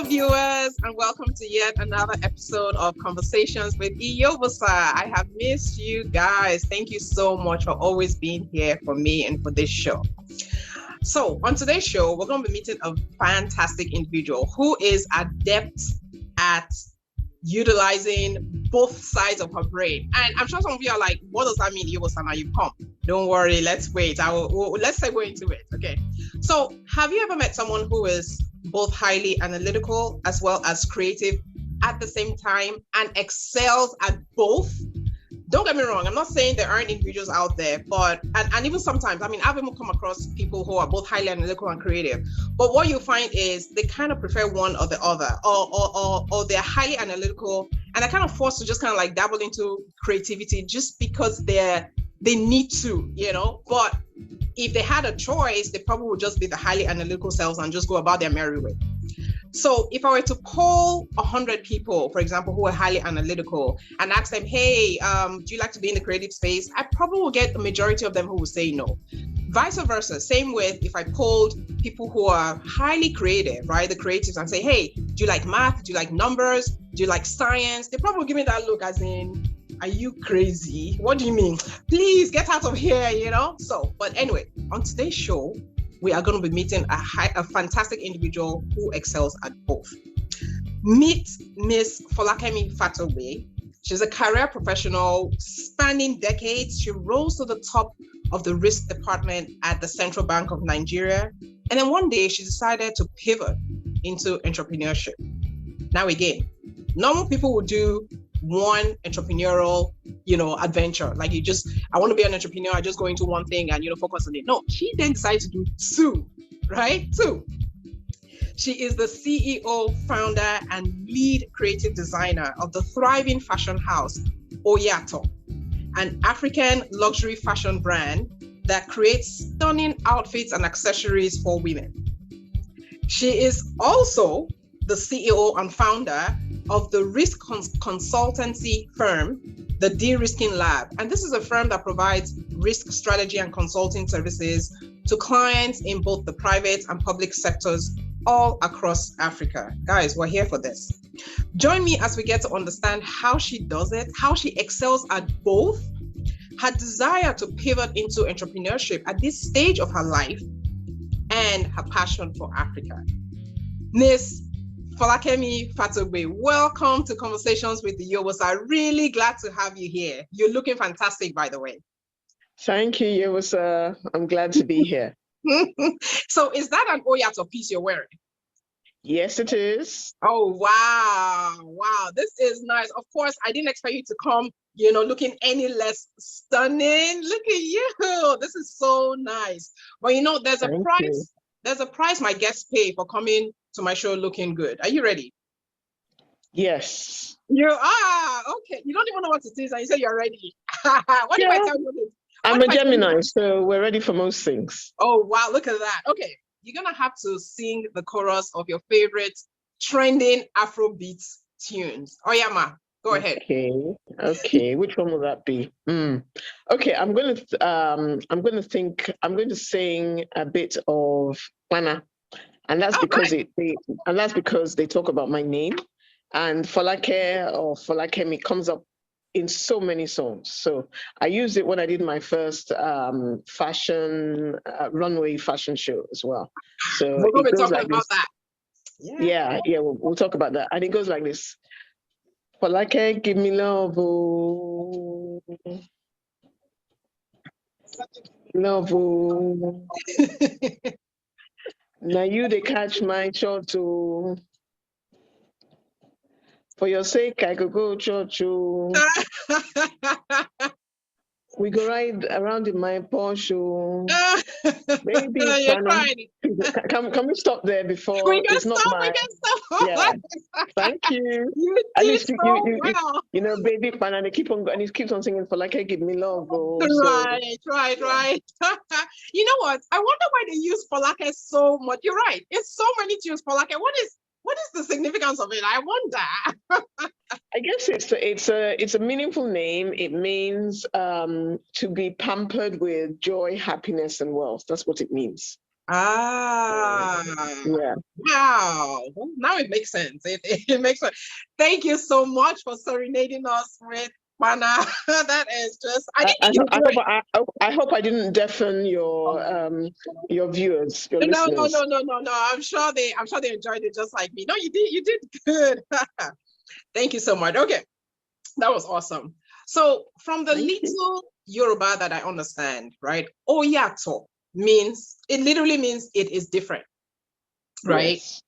viewers, and welcome to yet another episode of Conversations with E17. I have missed you guys. Thank you so much for always being here for me and for this show. So on today's show, we're going to be meeting a fantastic individual who is adept at utilizing both sides of her brain. And I'm sure some of you are like, what does that mean, E17? Now you've come. Don't worry, let's wait. Let's segue into it. Okay. So have you ever met someone who is both highly analytical as well as creative at the same time and excels at both? Don't get me wrong, I'm not saying there aren't individuals out there, but and even sometimes, I mean, I've even come across people who are both highly analytical and creative. But what you find is they kind of prefer one or the other, or they're highly analytical and they're kind of forced to just kind of like dabble into creativity just because they need to, you know. But if they had a choice, they probably would just be the highly analytical selves and just go about their merry way. So if I were to poll 100 people, for example, who are highly analytical and ask them, hey, do you like to be in the creative space? I probably will get a majority of them who will say no. Vice versa, same with if I polled people who are highly creative, right? The creatives, and say, hey, do you like math? Do you like numbers? Do you like science? They probably will give me that look as in, are you crazy? What do you mean? Please get out of here, you know? So, but anyway, on today's show, we are going to be meeting a fantastic individual who excels at both. Meet Miss Folakemi Fatogbe. She's a career professional spanning decades. She rose to the top of the risk department at the Central Bank of Nigeria. And then one day she decided to pivot into entrepreneurship. Now again, normal people would do one entrepreneurial, adventure. Like I want to be an entrepreneur. I just go into one thing and, focus on it. No, she then decided to do two, right? Two. She is the CEO, founder, and lead creative designer of the thriving fashion house, Oyaato, an African luxury fashion brand that creates stunning outfits and accessories for women. She is also the CEO and founder of the risk consultancy firm, the De-Risking Lab. And this is a firm that provides risk strategy and consulting services to clients in both the private and public sectors all across Africa. Guys, we're here for this. Join me as we get to understand how she does it, how she excels at both, her desire to pivot into entrepreneurship at this stage of her life, and her passion for Africa. Miss Folakemi Fatogbe, welcome to Conversations with the E17. Really glad to have you here. You're looking fantastic, by the way. Thank you, E17. I'm glad to be here. So is that an Oyaato piece you're wearing? Yes, it is. Oh, wow. Wow, this is nice. Of course, I didn't expect you to come, looking any less stunning. Look at you. This is so nice. But there's a price. There's a price my guests pay for coming to my show looking good. Are you ready? Yes. You are? Okay. You don't even know what it is and you say you're ready. What if I tell you this? I'm a Gemini, so we're ready for most things. Oh, wow. Look at that. Okay. You're going to have to sing the chorus of your favorite trending Afrobeat tunes. Oyama, go ahead. Okay. Which one will that be? Okay, I'm going to sing a bit of Ghana. And that's because they talk about my name, and Folake or Folakemi comes up in so many songs. So I used it when I did my first fashion runway fashion show as well. So we're going to be talking about that. Yeah, we'll talk about that. And it goes like this: Folake, give me love, oh. Love, oh. Now you they catch my shot too. For your sake, I could go church. We go ride around in my Porsche. Baby, can we stop there before it's not my? Yeah. Thank you. You did so well. Baby, and he keeps on singing for give me love. Right. You know what? I wonder why they use Folake so much. You're right. It's so many tunes, Folake. What is the significance of it? I wonder. I guess it's a meaningful name. It means to be pampered with joy, happiness, and wealth. That's what it means. Ah, Yeah. wow. Well, now it makes sense. It makes sense. Thank you so much for serenading us with Mana. That is just, I didn't think you would do it. I hope I didn't deafen your viewers, your No, no, listeners. no, no, no, no. I'm sure they enjoyed it just like me. No, you did good. Thank you so much. Okay, that was awesome. So from the Thank you. little Yoruba that I understand, right? Oyaato means, it literally means it is different, right? Yes.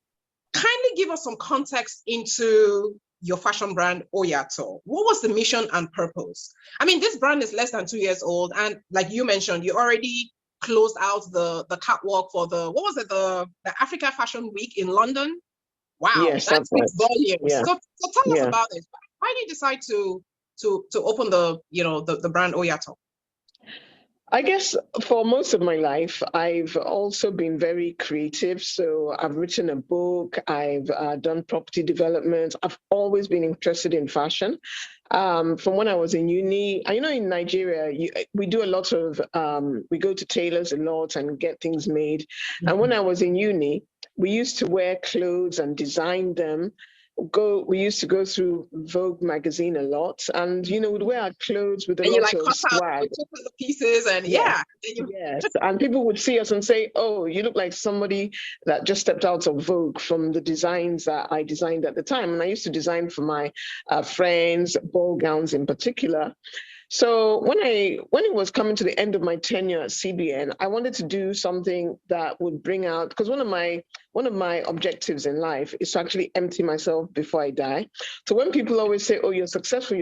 Kindly give us some context into your fashion brand Oyaato. What was the mission and purpose? I mean, this brand is less than 2 years old, and like you mentioned, you already closed out the catwalk for the, what was it, the Africa Fashion Week in London. Wow, Yes, that that's speaks right. volumes. Yeah. So tell us Yeah. about this. Why did you decide to open the brand Oyaato? I guess for most of my life, I've also been very creative. So I've written a book, I've done property development. I've always been interested in fashion. From when I was in uni, you know, in Nigeria, we do a lot of, we go to tailors a lot and get things made. And when I was in uni, we used to wear clothes and design them. We used to go through Vogue magazine a lot, and you know, we'd wear our clothes with a And you lot like of cut out, swag. you took out the pieces, and Yes, yeah. yes. And people would see us and say, "Oh, you look like somebody that just stepped out of Vogue," from the designs that I designed at the time. And I used to design for my friends, ball gowns in particular. So when it was coming to the end of my tenure at CBN, I wanted to do something that would bring out, because one of my objectives in life is to actually empty myself before I die. So when people always say, "Oh, you're successful,"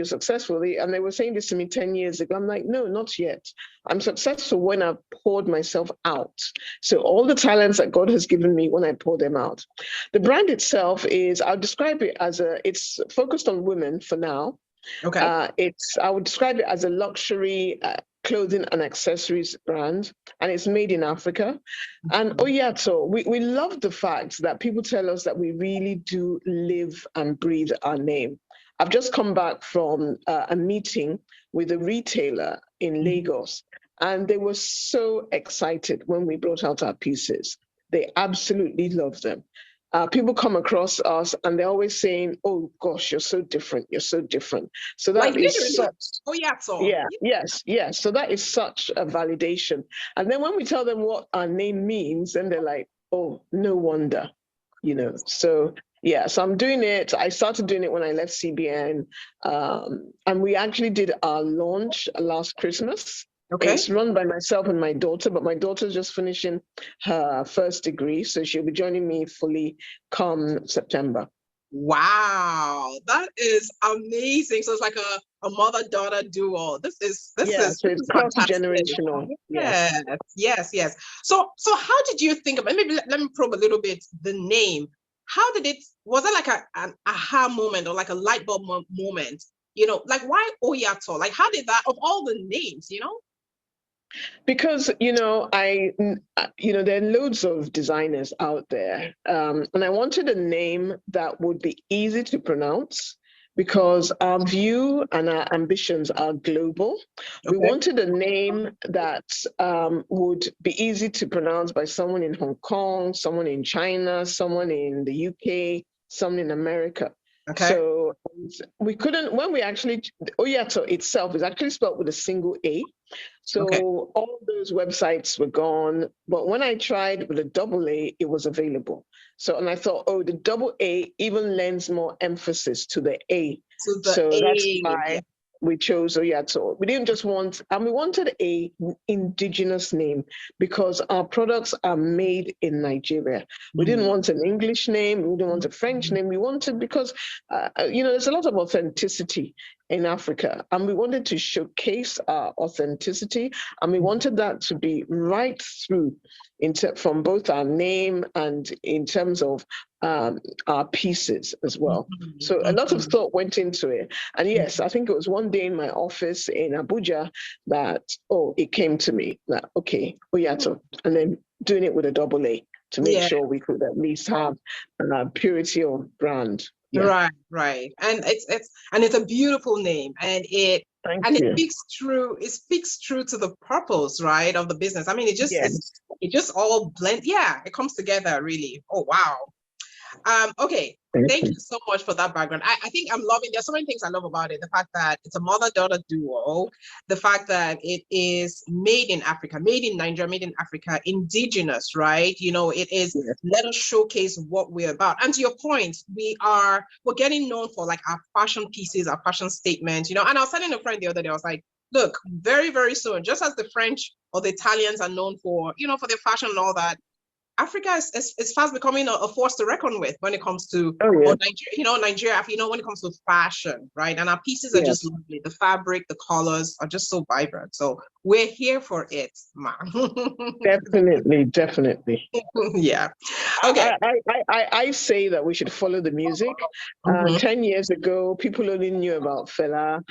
and they were saying this to me 10 years ago, I'm like, no, not yet. I'm successful when I've poured myself out. So all the talents that God has given me, when I pour them out. The brand itself is, I'll describe it as it's focused on women for now. Okay. I would describe it as a luxury clothing and accessories brand, and it's made in Africa. And Oyaato, we love the fact that people tell us that we really do live and breathe our name. I've just come back from a meeting with a retailer in Lagos, and they were so excited when we brought out our pieces. They absolutely love them. People come across us and they're always saying, "Oh gosh, you're so different. You're so different." So Like that is literally, such, Oyaato. yeah, yes, yes. So that is such a validation. And then when we tell them what our name means, then they're like, "Oh, no wonder," you know. So yeah, so I'm doing it. I started doing it when I left CBN, and we actually did our launch last Christmas. Okay. It's run by myself and my daughter, but my daughter's just finishing her first degree, so she'll be joining me fully come September. Wow, that is amazing. So it's like a mother-daughter duo. Yeah, so This it's is fantastic. cross-generational. Yes. Yes, yes, yes. So how did you think about, maybe let me probe a little bit the name. How did it, was it like an aha moment or like a light bulb moment? You know, like why Oyaato? Like how did that, of all the names, you know? Because there are loads of designers out there, and I wanted a name that would be easy to pronounce, because our view and our ambitions are global. We Okay. wanted a name that would be easy to pronounce by someone in Hong Kong, someone in China, someone in the UK, someone in America. Okay. So we couldn't, when we actually, Oyaato itself is actually spelled with a single A. So Okay. all those websites were gone. But when I tried with a double A, it was available. So, and I thought, oh, the double A even lends more emphasis to the A. So the So that's A, yeah. why we chose Oyaato. We didn't just want, and we wanted a indigenous name because our products are made in Nigeria. We didn't want an English name. We didn't want a French name. We wanted, because, there's a lot of authenticity in Africa, and we wanted to showcase our authenticity, and we wanted that to be right through from both our name and in terms of our pieces as well. So a lot of thought went into it. And yes, I think it was one day in my office in Abuja that, it came to me that, okay, Oyaato, and then doing it with a double A to make Yeah. sure we could at least have purity of brand. Yeah. Right. And it's a beautiful name, and Thank and you. it speaks true to the purpose, right, of the business. I mean, Yes. it just all blend. Yeah, it comes together really. Oh, wow. Okay. Thank Thank you. you so much for that background. I think I'm loving, there's so many things I love about it. The fact that it's a mother-daughter duo, the fact that it is made in Africa, made in Nigeria, made in Africa, indigenous, right? You know, it is, Yes. let us showcase what we're about. And to your point, we're getting known for like our fashion pieces, our fashion statements, you know. And I was telling a friend the other day, I was like, look, very, very soon, just as the French or the Italians are known for, you know, for their fashion and all that, Africa is fast becoming a force to reckon with when it comes to, Oh, or yeah. Nigeria, Nigeria, when it comes to fashion, right? And our pieces are just Yes. lovely. The fabric, the colors are just so vibrant. So we're here for it, man. Definitely, definitely. Yeah. Okay. I say that we should follow the music. Mhm. 10 years ago, people only knew about Fela,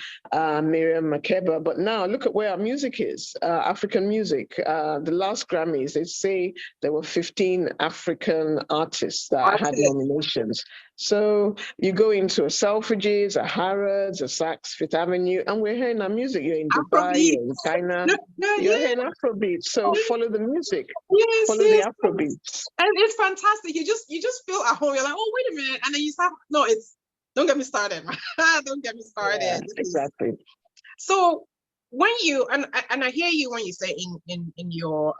Miriam Makeba, but now look at where our music is, African music. The last Grammys, they say there were 15 African artists that had Artists. nominations. So you go into a Selfridges, a Harrods, a Saks Fifth Avenue, and we're hearing our music. You're in Dubai, Afrobeat. you're in China, Yeah, you're yeah. hearing Afrobeat. So follow the music, Yes, follow the yes. Afrobeats. And it's fantastic. You just feel at home. You're like, oh, wait a minute. And then you start, no, don't get me started. Don't get me Yeah, started. exactly. So when you and I hear you when you say in your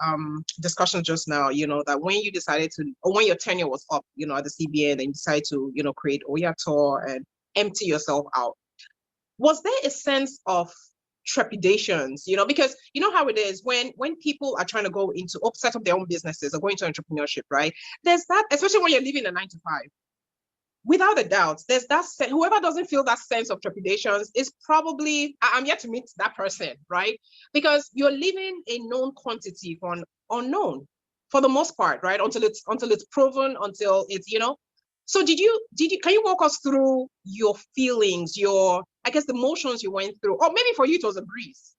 discussion just now, you know, that when you decided to, or when your tenure was up, you know, at the CBN, and you decided to, you know, create Oyaato and empty yourself out, was there a sense of trepidations, you know, because you know how it is when people are trying to go into set up their own businesses or go into entrepreneurship, right? There's that, especially when you're living a 9 to 5, without a doubt, there's that whoever doesn't feel that sense of trepidations is probably, I'm yet to meet that person, right? Because you're living a known quantity for an unknown, for the most part, right? Until it's proven, until it's, you know. So can you walk us through your feelings, I guess the emotions you went through, or maybe for you it was a breeze.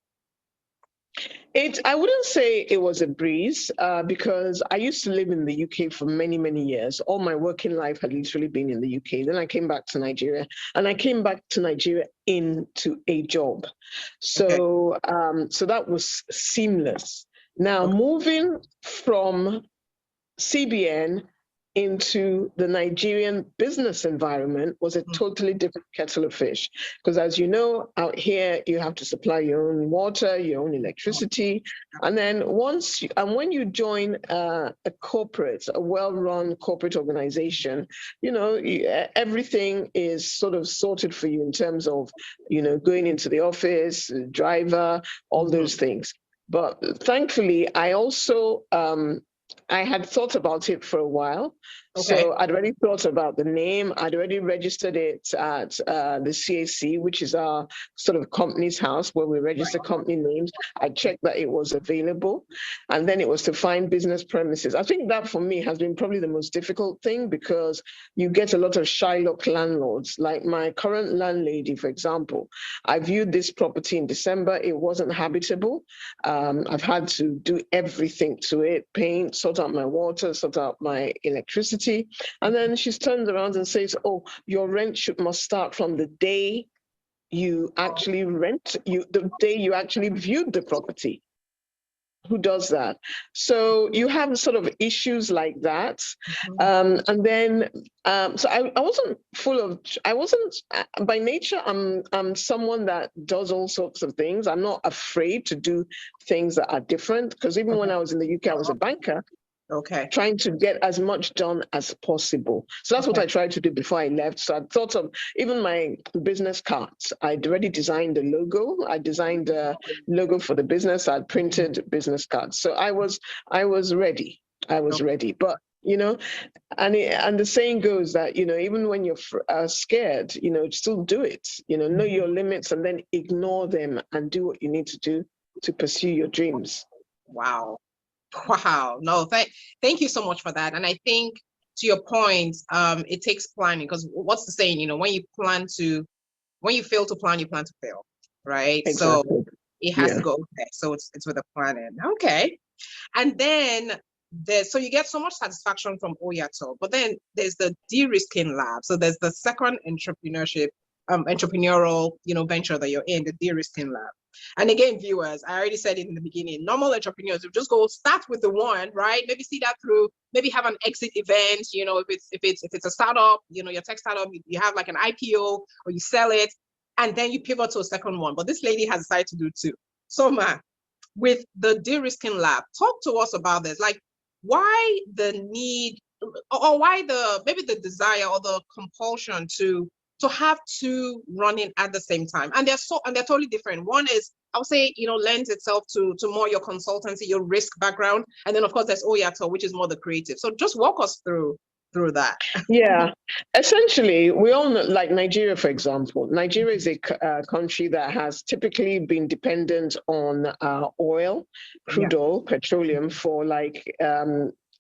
I wouldn't say it was a breeze because I used to live in the UK for many, many years. All my working life had literally been in the UK. Then I came back to Nigeria, and I came back to Nigeria into a job. So, so that was seamless. Now, Okay. moving from CBN into the Nigerian business environment was a totally different kettle of fish. Because as you know, out here, you have to supply your own water, your own electricity. And then when you join a corporate, a well-run corporate organization, you know, everything is sort of sorted for you in terms of, you know, going into the office, driver, all those things. But thankfully, I also, I had thought about it for a while. Okay. So I'd already thought about the name. I'd already registered it at the CAC, which is our sort of company's house where we register company names. I checked that it was available. And then it was to find business premises. I think that for me has been probably the most difficult thing because you get a lot of Shylock landlords. Like my current landlady, for example, I viewed this property in December. It wasn't habitable. I've had to do everything to it, paint, sort out my water, sort out my electricity. And then she turns around and says, oh, your rent must start from the day you actually the day you actually viewed the property. Who does that? So you have sort of issues like that. And then, so I wasn't by nature, I'm someone that does all sorts of things. I'm not afraid to do things that are different because even when I was in the UK, I was a banker. Okay. Trying to get as much done as possible. So that's what I tried to do before I left. So I thought of even my business cards. I'd already designed a logo. I designed a logo for the business. I'd printed business cards. So I was ready. I was ready. But you know, and the saying goes that, you know, even when you're scared, you know, still do it. You know your limits and then ignore them and do what you need to do to pursue your dreams. Wow. Wow. No, thank you so much for that. And I think to your point, it takes planning because what's the saying, you know, when you fail to plan, you plan to fail, right? Exactly. So it has to go okay. So it's with a planning. Okay. And then so you get so much satisfaction from Oyaato, but then there's the de-risking lab. So there's the second entrepreneurship entrepreneurial, venture that you're in, the de-risking lab. And again, viewers, I already said it in the beginning, normal entrepreneurs will just go start with the one, right? Maybe see that through, maybe have an exit event, if it's a startup, your tech startup, you have like an IPO or you sell it, and then you pivot to a second one. But this lady has decided to do two. So with the de-risking lab, talk to us about this. Like, why the need, or why maybe the desire or the compulsion to have two running at the same time, and they're totally different. One is, I would say, lends itself to more your consultancy, your risk background, and then of course there's Oyaato, which is more the creative. So just walk us through that. Yeah, essentially, we all know, like Nigeria, for example. Nigeria is a country that has typically been dependent on oil, crude oil, petroleum for like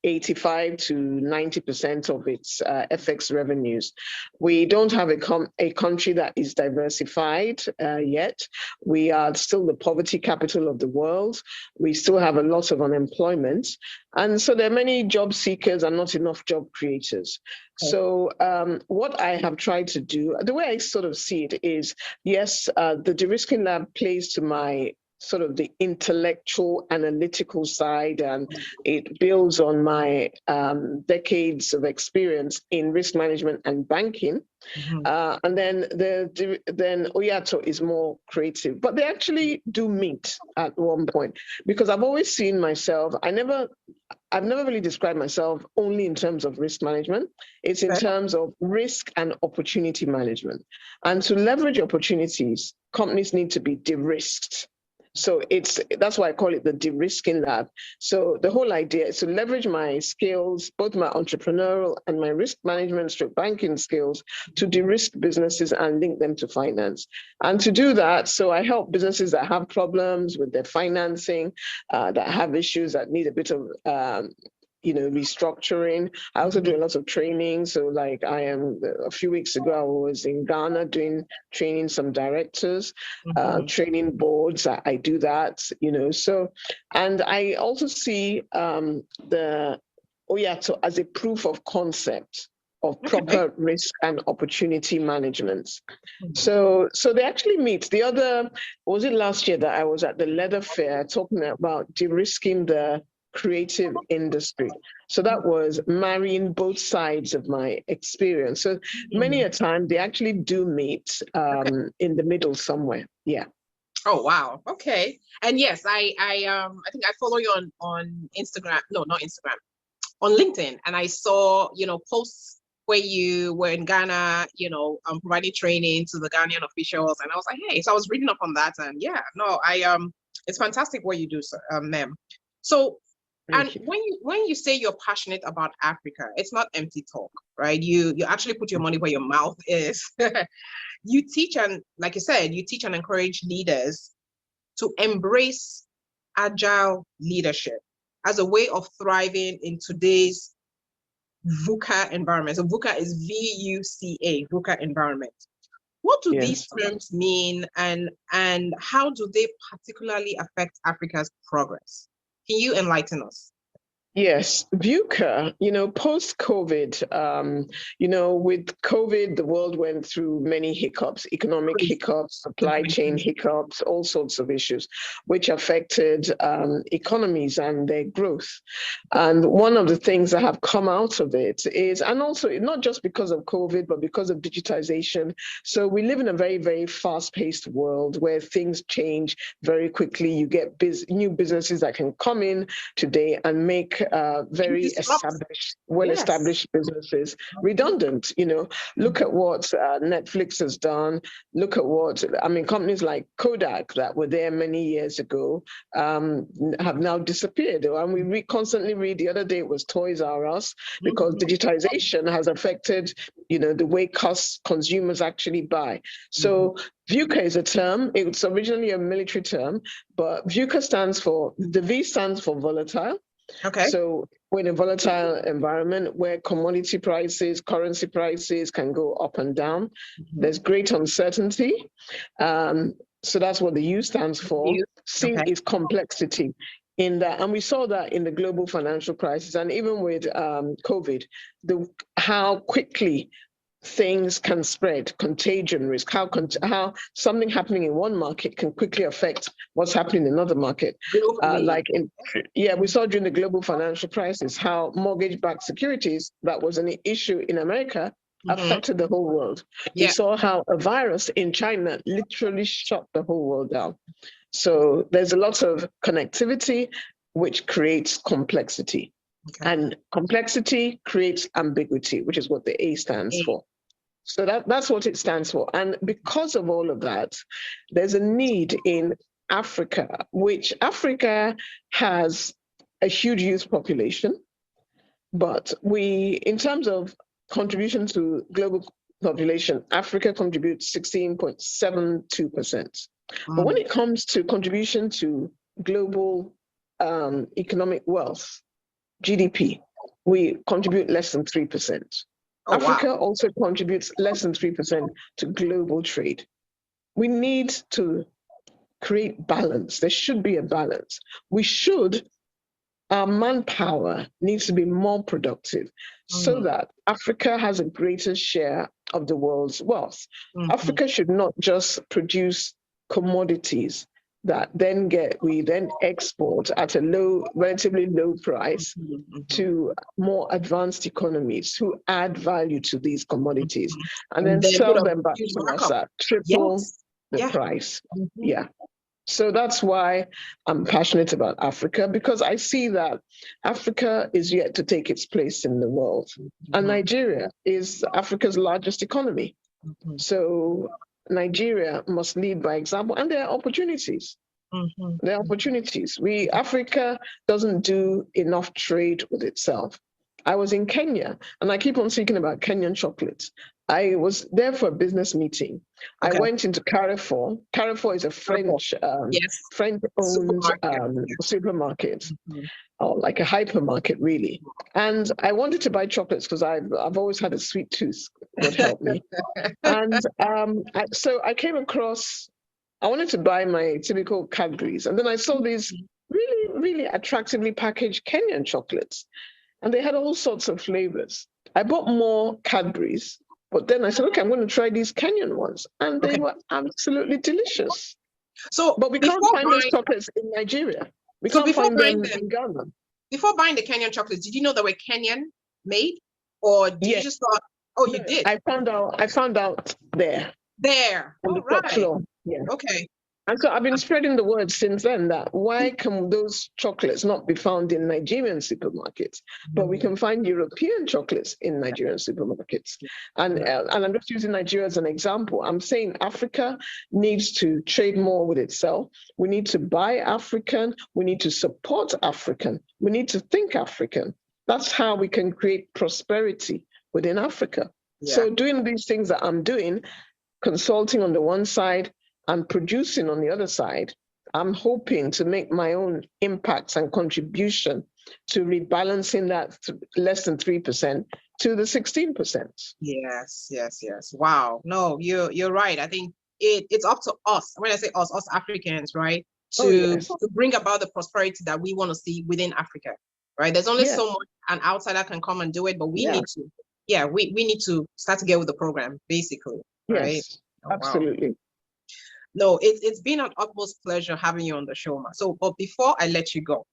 85 to 90% of its FX revenues. We don't have a country that is diversified yet. We are still the poverty capital of the world. We still have a lot of unemployment. And so there are many job seekers and not enough job creators. So what I have tried to do, the way I sort of see it is, yes, the de-risking lab plays to my sort of the intellectual, analytical side, and it builds on my decades of experience in risk management and banking. And then Oyaato is more creative, but they actually do meet at one point, because I've always seen myself, I've never really described myself only in terms of risk management. It's in terms of risk and opportunity management. And to leverage opportunities, companies need to be de-risked. So that's why I call it the de-risking lab. So the whole idea is to leverage my skills, both my entrepreneurial and my risk management / banking skills, to de-risk businesses and link them to finance. And to do that, so I help businesses that have problems with their financing, that have issues that need a bit of restructuring. I also do a lot of training. So like a few weeks ago, I was in Ghana training some directors, training boards. I do that, so, and I also see the Oyaato as a proof of concept of proper risk and opportunity management. So they actually meet. Was it last year that I was at the Leather Fair talking about de-risking the creative industry? So that was marrying both sides of my experience. So many a time they actually do meet in the middle somewhere. Yeah. Oh wow. Okay. And yes, I think I follow you on Instagram. No, not Instagram. On LinkedIn, and I saw posts where you were in Ghana, providing training to the Ghanaian officials, and I was like, hey. So I was reading up on that, and it's fantastic what you do, ma'am. So. And when you say you're passionate about Africa, it's not empty talk, right? You actually put your money where your mouth is. You teach, and like you said, you teach and encourage leaders to embrace agile leadership as a way of thriving in today's VUCA environment. So VUCA is VUCA, VUCA environment. What do these terms mean, and how do they particularly affect Africa's progress? Can you enlighten us? Yes, VUCA, post-COVID, with COVID, the world went through many hiccups, economic hiccups, supply chain hiccups, all sorts of issues, which affected economies and their growth. And one of the things that have come out of it is, and also not just because of COVID, but because of digitization. So we live in a very, very fast-paced world where things change very quickly. You get new businesses that can come in today and make very well-established businesses redundant. Look at what Netflix has done. Look at companies like Kodak that were there many years ago have now disappeared. And we constantly read, the other day it was Toys R Us, because digitization has affected, the way consumers actually buy. So VUCA is a term. It's originally a military term, but VUCA the V stands for volatile. Okay. So we're in a volatile environment where commodity prices, currency prices can go up and down. There's great uncertainty. So that's what the U stands for. C is complexity in that. And we saw that in the global financial crisis, and even with COVID, how quickly things can spread, contagion risk, how something happening in one market can quickly affect what's happening in another market. We saw during the global financial crisis how mortgage-backed securities, that was an issue in America, affected the whole world. We saw how a virus in China literally shut the whole world down. So there's a lot of connectivity, which creates complexity. And complexity creates ambiguity, which is what the A stands for. So that's what it stands for. And because of all of that, there's a need in Africa, which Africa has a huge youth population, but in terms of contribution to global population, Africa contributes 16.72%. But when it comes to contribution to global economic wealth, GDP, we contribute less than 3%. Africa also contributes less than 3% to global trade. We need to create balance. There should be a balance. Our manpower needs to be more productive so that Africa has a greater share of the world's wealth. Africa should not just produce commodities that we then export at a relatively low price to more advanced economies who add value to these commodities and then sell them back to us at triple the price. So that's why I'm passionate about Africa, because I see that Africa is yet to take its place in the world. And Nigeria is Africa's largest economy. So Nigeria must lead by example, and there are opportunities. There are opportunities. Africa doesn't do enough trade with itself. I was in Kenya, and I keep on speaking about Kenyan chocolates. I was there for a business meeting. I went into Carrefour. Carrefour is a French-owned supermarket, or like a hypermarket, really. And I wanted to buy chocolates because I've always had a sweet tooth. God help me. And so I came across. I wanted to buy my typical Cadbury's, and then I saw these really, really attractively packaged Kenyan chocolates, and they had all sorts of flavors. I bought more Cadbury's, but then I said, okay, I'm going to try these Kenyan ones, and they were absolutely delicious. But we can't find those chocolates in Nigeria. We can't find them in Ghana. Before buying the Kenyan chocolates, did you know they were Kenyan made, or did you just thought, you did? I found out there. On the top floor. Yeah. Okay. And so I've been spreading the word since then that why can those chocolates not be found in Nigerian supermarkets, but we can find European chocolates in Nigerian supermarkets. And I'm just using Nigeria as an example. I'm saying Africa needs to trade more with itself. We need to buy African. We need to support African. We need to think African. That's how we can create prosperity within Africa. So doing these things that I'm doing, consulting on the one side and producing on the other side, I'm hoping to make my own impacts and contribution to rebalancing that less than 3% to the 16%. Yes. Wow. No, you're right. I think it's up to us. When I say us Africans, right, to bring about the prosperity that we want to see within Africa, right? There's only so much an outsider can come and do it, but we need to. We need to start to get with the program, basically. Right? Yes, absolutely. Wow. No, it's been an utmost pleasure having you on the show, Ma. So, but before I let you go,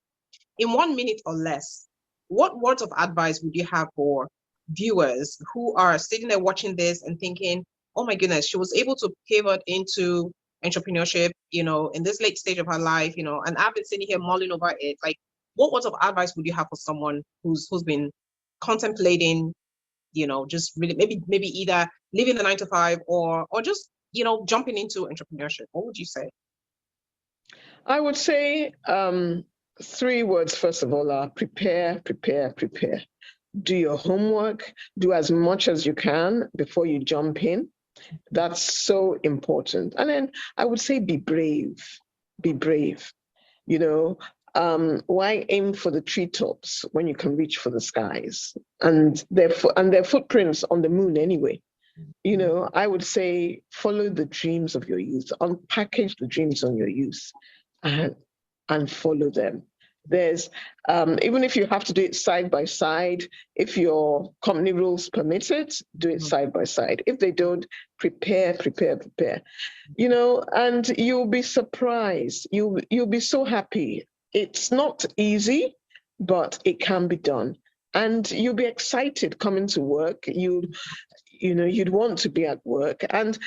in 1 minute or less, what words of advice would you have for viewers who are sitting there watching this and thinking, oh my goodness, she was able to pivot into entrepreneurship, in this late stage of her life, and I've been sitting here mulling over it. Like, what words of advice would you have for someone who's been contemplating, just really maybe either leaving the 9 to 5 or just, jumping into entrepreneurship? What would you say? I would say 3 words, first of all, are prepare. Do your homework, do as much as you can before you jump in. That's so important. And then I would say be brave. Why aim for the treetops when you can reach for the skies? And their footprints on the moon anyway. I would say follow the dreams of your youth, unpackage the dreams on your youth and follow them. There's even if you have to do it side by side, if your company rules permit it, do it side by side. If they don't, prepare. And you'll be surprised. You'll be so happy. It's not easy, but it can be done. And you'll be excited coming to work. You'd want to be at work. And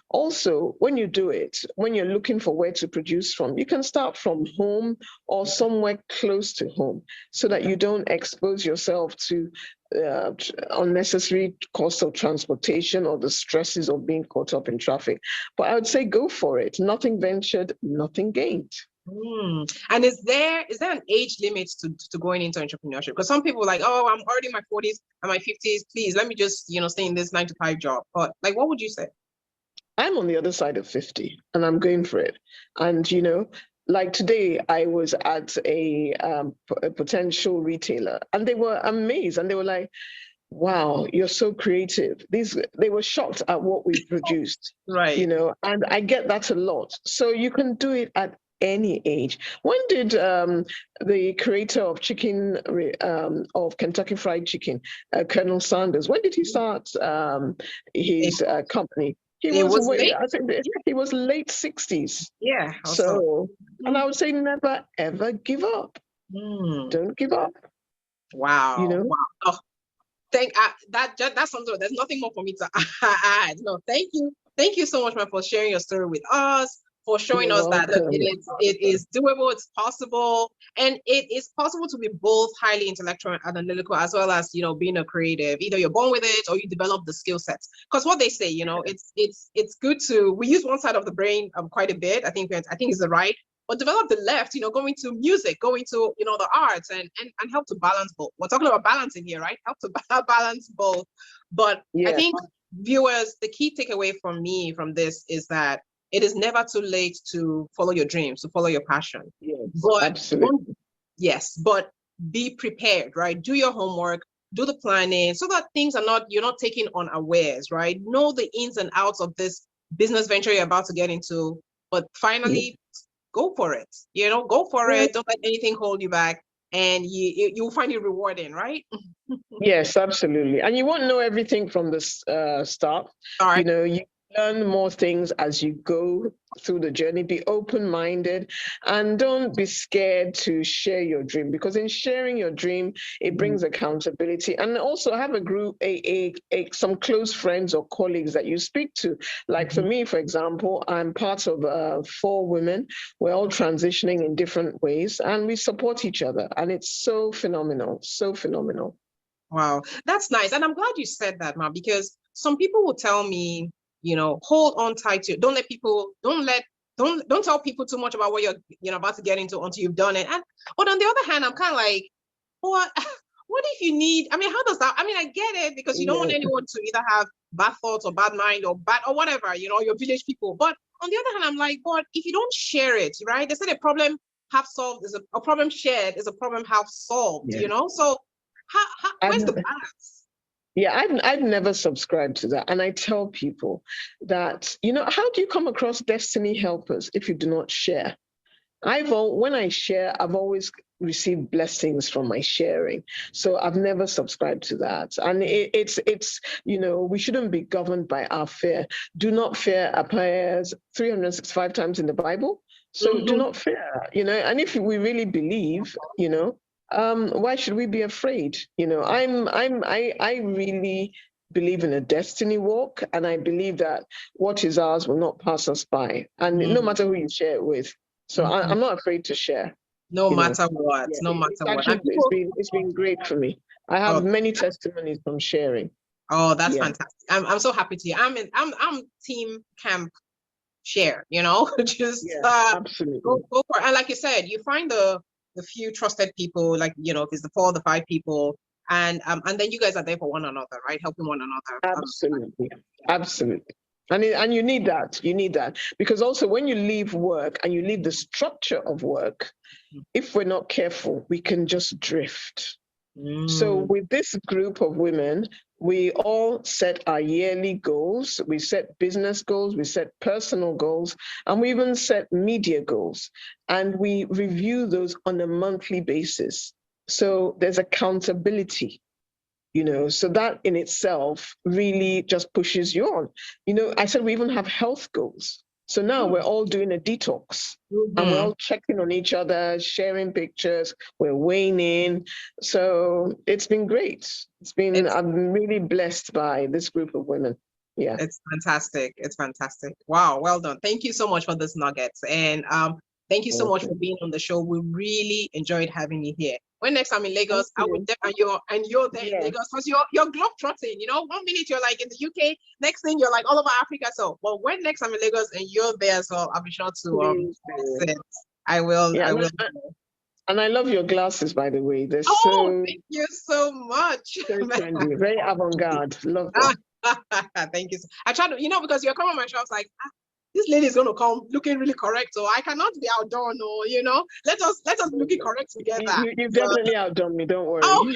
also, when you do it, when you're looking for where to produce from, you can start from home or somewhere close to home so that you don't expose yourself to unnecessary costs of transportation or the stresses of being caught up in traffic. But I would say go for it. Nothing ventured, nothing gained. And is there an age limit to going into entrepreneurship? Because some people are like, oh, I'm already in my 40s and my 50s. Please let me just, stay in this 9-to-5 job. But like, what would you say? I'm on the other side of 50 and I'm going for it. And, like today, I was at a potential retailer and they were amazed and they were like, wow, you're so creative. They were shocked at what we produced, right? And I get that a lot. So you can do it at any age. When did the creator of of Kentucky Fried Chicken, Colonel Sanders, when did he start his company? He was late. I think he was late 60s. Yeah. So, and I would say never ever give up. Don't give up. Wow. Wow. Oh, that's something. There's nothing more for me to add. No, thank you so much, man, for sharing your story with us, for showing us that it is doable, it's possible, and it is possible to be both highly intellectual and analytical, as well as being a creative. Either you're born with it or you develop the skill sets. Because what they say, it's good to we use one side of the brain quite a bit. I think it's the right, but develop the left. Going to music, going to the arts, and help to balance both. We're talking about balancing here, right? Help to balance both. But I think viewers, the key takeaway from this is that it is never too late to follow your dreams, to follow your passion. Yes, absolutely. Yes, but be prepared, right? Do your homework, do the planning, so that you're not taking unawares, right? Know the ins and outs of this business venture you're about to get into, but finally, go for it. Go for it. Don't let anything hold you back, and you'll find it rewarding, right? Yes, absolutely. And you won't know everything from the start. You learn more things as you go through the journey. Be open-minded and don't be scared to share your dream, because in sharing your dream, it brings accountability. And also have a group, some close friends or colleagues that you speak to. Like for me, for example, I'm part of 4 women. We're all transitioning in different ways and we support each other. And it's so phenomenal, so phenomenal. Wow, that's nice. And I'm glad you said that, Ma, because some people will tell me, hold on tight to it. Don't tell people too much about what you're about to get into until you've done it. But on the other hand, I'm kind of like, what if you need, how does that, I get it, because you don't want anyone to either have bad thoughts or bad mind or whatever, your village people. But on the other hand, I'm like, but if you don't share it, right? They said a problem half solved is a problem shared is a problem half solved, So where's the balance? Yeah, I've never subscribed to that. And I tell people that, how do you come across destiny helpers if you do not share? When I share, I've always received blessings from my sharing. So I've never subscribed to that. And it's we shouldn't be governed by our fear. Do not fear appears 365 times in the Bible. So do not fear, and if we really believe, why should we be afraid? I really believe in a destiny walk, and I believe that what is ours will not pass us by, and no matter who you share it with. So I'm not afraid to share. No matter what. It's been great for me. I have many testimonies from sharing. Oh, that's fantastic. I'm so happy to hear. I'm team camp share, absolutely. Go for it. And like you said, you find the few trusted people, like if it's the 4 or the 5 people, and then you guys are there for one another, right? Helping one another. Absolutely. And you need that because also when you leave work and you leave the structure of work, if we're not careful, we can just drift. So with this group of women, we all set our yearly goals. We set business goals, we set personal goals, and we even set media goals. And we review those on a monthly basis. So there's accountability, so that in itself really just pushes you on. I said we even have health goals. So now we're all doing a detox, and we're all checking on each other, sharing pictures, we're weighing in. So it's been great. I'm really blessed by this group of women. Yeah. It's fantastic. It's fantastic. Wow. Well done. Thank you so much for this nuggets. And thank you so much for being on the show. We really enjoyed having you here. When next I'm in Lagos, I would you're there in Lagos, because you're globetrotting. 1 minute you're like in the UK, next thing you're like all over Africa. So, well, when next I'm in Lagos and you're there as well, I'll be sure to visit. I will. Yeah, I will. And I love your glasses, by the way. They're thank you so much. So trendy, very avant-garde. Love them. Thank you. I tried to, because you're coming on my show, I was like, this lady is going to come looking really correct, so I cannot be outdone, or let us be looking correct together. You've definitely outdone me, don't worry. Oh.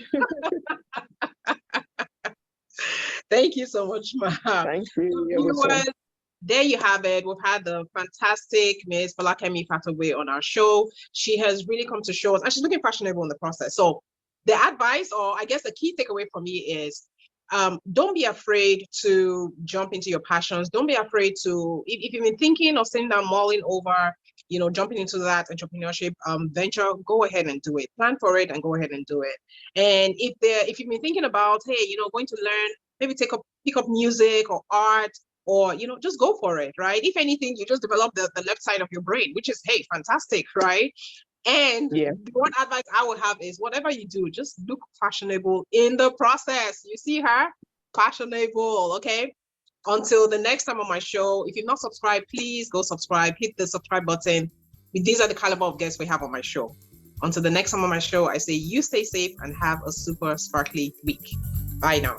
Thank you so much, Ma. Thank you. There you have it. We've had the fantastic Miss Folakemi Fatogbe on our show. She has really come to show us, and she's looking fashionable in the process. So the advice, or I guess the key takeaway for me is, don't be afraid to jump into your passions. Don't be afraid to, if you've been thinking or sitting down mulling over, jumping into that entrepreneurship venture, go ahead and do it. Plan for it and go ahead and do it. And if you've been thinking about, hey, going to learn, maybe pick up music or art, or just go for it, right? If anything, you just develop the left side of your brain, which is, hey, fantastic, right? And one advice I would have is, whatever you do, just look fashionable in the process. You see her? Fashionable, okay? Until the next time on my show, if you've not subscribed, please go subscribe. Hit the subscribe button. These are the caliber of guests we have on my show. Until the next time on my show, I say you stay safe and have a super sparkly week. Bye now.